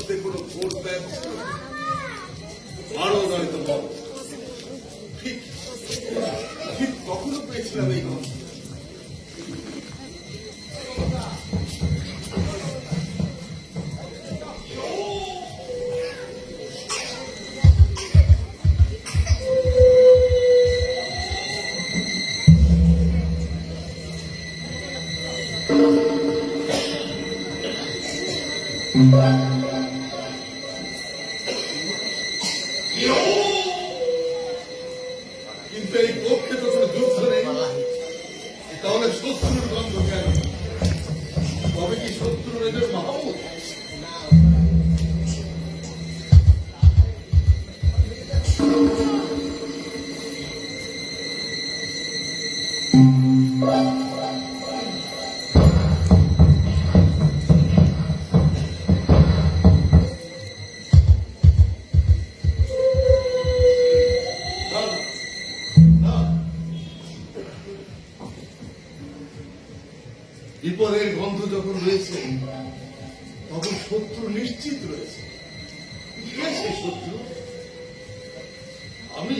মধ্যে কোনো vote bag আরো নয়তো বল ঠিক ঠিক কখনো পেয়েছিলাম এই গন্ধ। কিন্তু এই পক্ষে তো কোনো যুদ্ধ নেই, তাহলে শত্রুর গন্ধ কেন? তবে কি শত্রুর এদের মাহমুদ? বিপদের গন্ধ যখন রয়েছে তখন শত্রু নিশ্চিত রয়েছে। কে সে শত্রু? আমি।